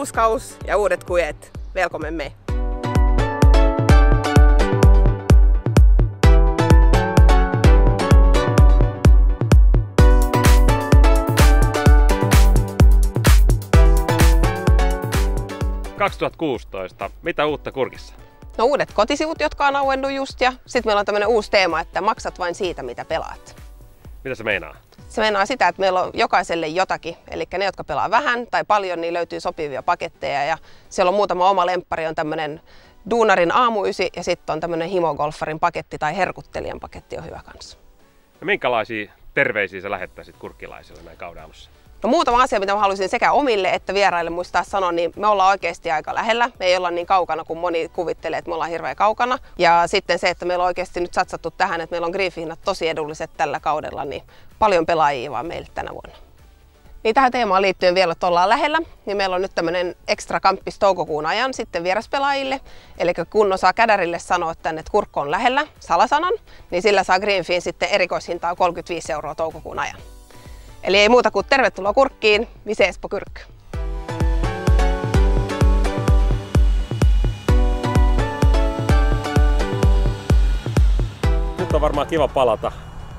uusi kaus ja uudet kujet. Välkommen med! – 2016. Mitä uutta Kurkissa? No uudet kotisivut, jotka on auennut just, ja sitten meillä on tämmöinen uusi teema, että maksat vain siitä, mitä pelaat. Mitä se meinaa? Se meinaa sitä, että meillä on jokaiselle jotakin, eli ne, jotka pelaa vähän tai paljon, niin löytyy sopivia paketteja, ja siellä on muutama oma lemppari, on tämmöinen Duunarin aamuysi, ja sitten on tämmöinen himogolfarin paketti tai herkuttelijan paketti on hyvä kanssa. Ja minkälaisia terveisiä sä lähettäisit kurkkilaisille näin kauden alussa? No muutama asia, mitä mä haluaisin sekä omille että vieraille muistaa sanoa, niin me ollaan oikeasti aika lähellä. Me ei olla niin kaukana kuin moni kuvittelee, että me ollaan hirveän kaukana. Ja sitten se, että meillä on oikeasti nyt satsattu tähän, että meillä on greenfihinnat tosi edulliset tällä kaudella, niin paljon pelaajia vaan meille tänä vuonna. Niin tähän teemaan liittyen vielä, että ollaan lähellä, niin meillä on nyt tämmöinen ekstra kamppis toukokuun ajan sitten vieraspelaajille. Eli kun osaa kädärille sanoa tänne, että kurkko on lähellä, salasanan, niin sillä saa greenfihin sitten erikoishintaa 35 € toukokuun ajan. Eli ei muuta kuin tervetuloa Kurkkiin, vi ses på Kurk! Nyt on varmaan kiva palata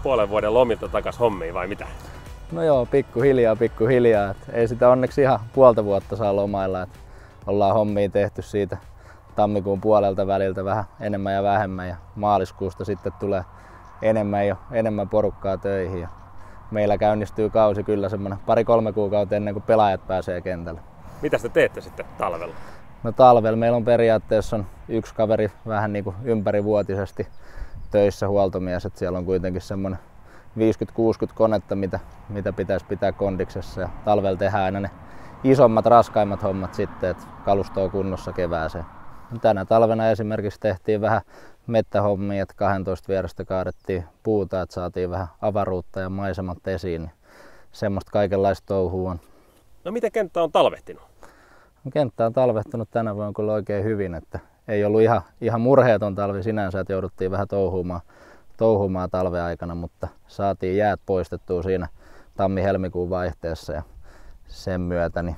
puolen vuoden lomilta takas hommiin, vai mitä? No joo, pikkuhiljaa. Et ei sitä onneksi ihan puolta vuotta saa lomailla. Et ollaan hommia tehty siitä tammikuun puolelta väliltä vähän enemmän ja vähemmän. Ja maaliskuusta sitten tulee enemmän porukkaa töihin. Ja meillä käynnistyy kausi kyllä semmoinen 2-3 kuukautta ennen kuin pelaajat pääsee kentälle. Mitä te teette sitten talvella? No talvella meillä on periaatteessa yksi kaveri vähän niin kuin ympärivuotisesti töissä huoltomies, että siellä on kuitenkin semmoinen 50-60 konetta, mitä pitäisi pitää kondiksessa, ja talvella tehdään aina ne isommat, raskaimmat hommat sitten, että kalusto on kunnossa kevääseen. Tänä talvena esimerkiksi tehtiin vähän mettähommia, että 12 vierestä kaadettiin puuta, että saatiin vähän avaruutta ja maisemat esiin. Niin semmoista kaikenlaista touhua on. No miten kenttä on talvehtinut? Kenttä on talvehtunut tänä vuonna kyllä oikein hyvin, että ei ollut ihan murheeton talvi sinänsä, että jouduttiin vähän touhumaan talven aikana, mutta saatiin jäät poistettua siinä tammi-helmikuun vaihteessa ja sen myötä niin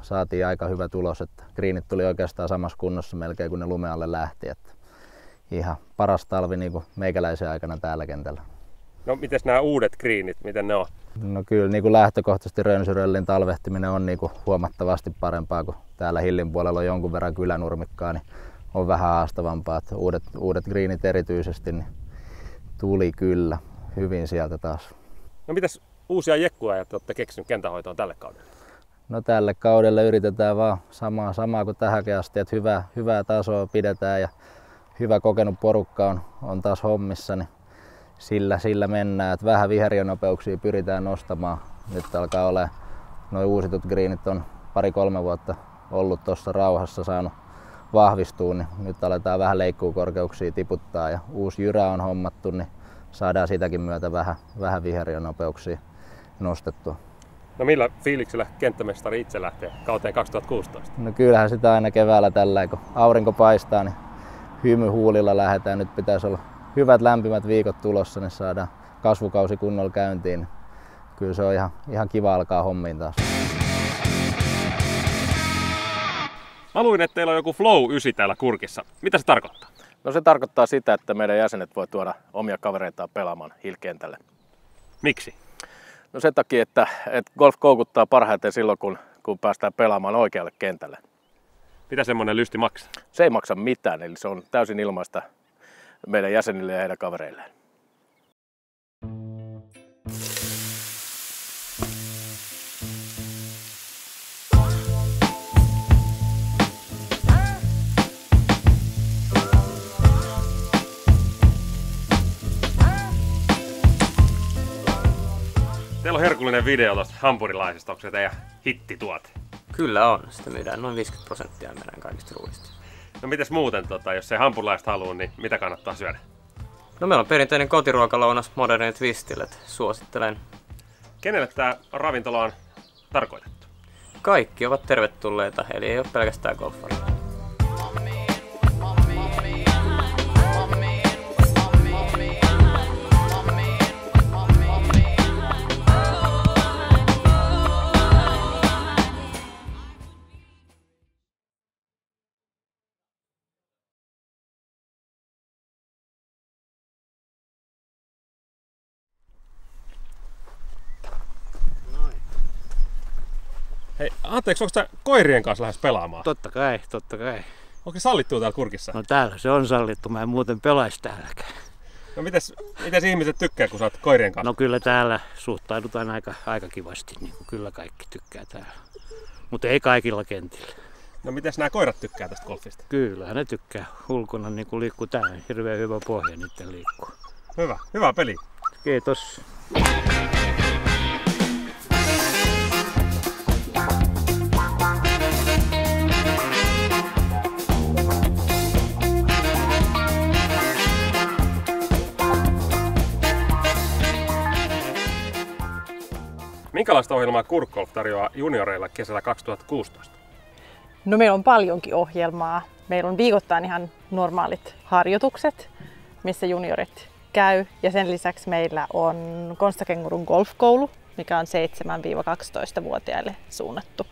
saatiin aika hyvä tulos, että greenit tuli oikeastaan samassa kunnossa melkein kuin ne lumen alle lähti, että ihan paras talvi niin kuin meikäläisen aikana täällä kentällä. No mites nämä uudet greenit, miten ne on? No kyllä niin kuin lähtökohtaisesti rönsyröllin talvehtiminen on niin kuin huomattavasti parempaa, kuin täällä hillin puolella on jonkun verran kylänurmikkaa, niin on vähän haastavampaa, että uudet greenit erityisesti niin tuli kyllä hyvin sieltä taas. No mitäs uusia jekkuja te olette keksinyt kentänhoitoon tälle kaudelle? No tälle kaudelle yritetään vaan samaa kuin tähänkin asti, että hyvää tasoa pidetään ja hyvä kokenut porukka on taas hommissa, niin sillä mennään, että vähän viheriönopeuksia pyritään nostamaan. Nyt alkaa olla nuo uusitut greenit on 2-3 vuotta ollut tuossa rauhassa saanut vahvistua, niin nyt aletaan vähän leikkuukorkeuksia tiputtaa ja uusi jyrä on hommattu, niin saadaan sitäkin myötä vähän viheriönopeuksia nostettua. No millä fiiliksellä kenttämestari itse lähtee kauteen 2016? No kyllähän sitä aina keväällä tällä, kun aurinko paistaa, niin hymyhuulilla lähdetään. Nyt pitäisi olla hyvät lämpimät viikot tulossa, niin saadaan kasvukausi kunnolla käyntiin. Niin kyllä se on ihan kiva alkaa hommiin taas. Mä luin, että teillä on joku Flow 9 täällä Kurkissa. Mitä se tarkoittaa? No se tarkoittaa sitä, että meidän jäsenet voi tuoda omia kavereitaan pelaamaan Hill-kentälle. Miksi? No sen takia, että golf koukuttaa parhaiten silloin, kun päästään pelaamaan oikealle kentälle. Mitä semmoinen lysti maksaa? Se ei maksa mitään, eli se on täysin ilmaista meidän jäsenille ja heidän kavereilleen. Teillä on herkullinen video tuosta hampurilaisesta. Onko se teidän hittituote? Kyllä on. Sitä myydään noin 50% meidän kaikista ruuista. No mites muuten, jos ei hampurilaista halua, niin mitä kannattaa syödä? No meillä on perinteinen kotiruokalounas modernin twistille, suosittelen. Kenelle tämä ravintola on tarkoitettu? Kaikki ovat tervetulleita, eli ei ole pelkästään golfareita. Hei, anteeksi, onko sä koirien kanssa lähes pelaamaan? Totta kai, totta kai. Onko se sallittua täällä Kurkissa? No täällä se on sallittu, mä en muuten pelaisi täälläkään. No mites ihmiset tykkää, kun sä oot koirien kanssa? No kyllä täällä suhtaudutaan aika kivasti, niin kuin kyllä kaikki tykkää täällä. Mutta ei kaikilla kentillä. No mites nämä koirat tykkää tästä golfista? Kyllä ne tykkää. Ulkona niin kuin liikkuu täällä. Hirveän hyvä pohja niiden liikkuu. Hyvä peli. Kiitos. Minkälaista ohjelmaa Kurkgolf tarjoaa junioreilla kesällä 2016? No meillä on paljonkin ohjelmaa. Meillä on viikoittain ihan normaalit harjoitukset, missä juniorit käy. Ja sen lisäksi meillä on Konstakengurun golfkoulu, mikä on 7-12-vuotiaille suunnattu.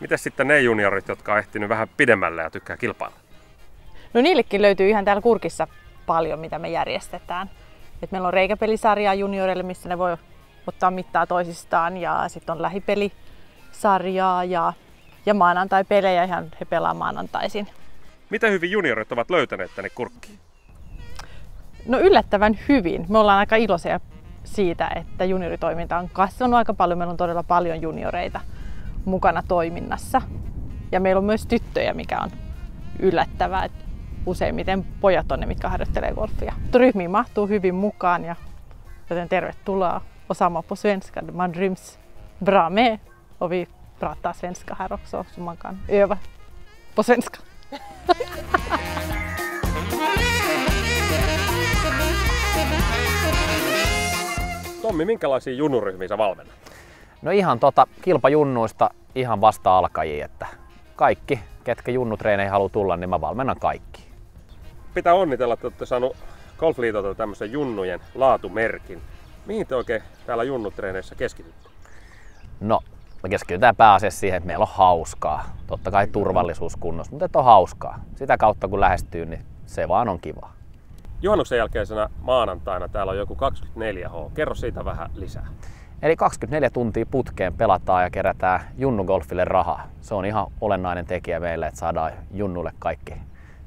Mites sitten ne juniorit, jotka on ehtinyt vähän pidemmälle ja tykkää kilpailla? No niillekin löytyy ihan täällä Kurkissa paljon, mitä me järjestetään. Et meillä on reikäpelisarjaa junioreille, missä ne voi ottaa mittaa toisistaan, ja sitten on lähipelisarjaa ja maanantai-pelejä, ihan he pelaa maanantaisin. Miten hyvin juniorit ovat löytäneet tänne Kurkkiin? No yllättävän hyvin. Me ollaan aika iloisia siitä, että junioritoiminta on kasvanut aika paljon. Meillä on todella paljon junioreita mukana toiminnassa. Ja meillä on myös tyttöjä, mikä on yllättävää. Että useimmiten pojat on ne, mitkä harjoittelee golfia. Ryhmiin mahtuu hyvin mukaan, joten tervetuloa. Och samma på svenska, man ryms bra med och vi pratar svenska här också så man kan öva på svenska. Tommi, minkälaisia junnuryhmiä sä valmennat? No ihan kilpajunnuista ihan vasta-alkajia, että kaikki, ketkä junnutreeneihin haluaa tulla, niin mä valmennan kaikki. Pitää onnitella, että olette saanut Golfliitolta tämmöisen junnujen laatumerkin. Mihin te oikein täällä junnutreeneissä keskitytte? No, me keskitytään pääasiassa siihen, että meillä on hauskaa. Totta kai turvallisuus kunnossa, mutta että on hauskaa. Sitä kautta kun lähestyy, niin se vaan on kiva. Juhannuksen jälkeisenä maanantaina täällä on joku 24H. Kerro siitä vähän lisää. Eli 24 tuntia putkeen pelataan ja kerätään junnugolfille rahaa. Se on ihan olennainen tekijä meille, että saadaan junnulle kaikki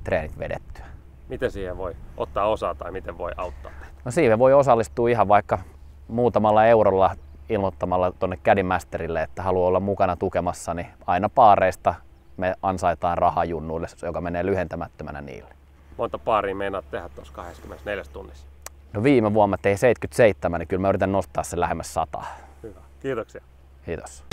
treenit vedettyä. Miten siihen voi ottaa osaa tai miten voi auttaa? No siihen voi osallistua ihan vaikka muutamalla eurolla ilmoittamalla tuonne Caddy Masterille, että haluaa olla mukana tukemassa, niin aina paareista me ansaitaan rahaa junnuille, joka menee lyhentämättömänä niille. Monta paaria meinaat tehdä tuossa 24 tunnissa? No viime vuonna tein 77, niin kyllä mä yritän nostaa sen lähemmäs 100. Hyvä. Kiitoksia. Kiitos.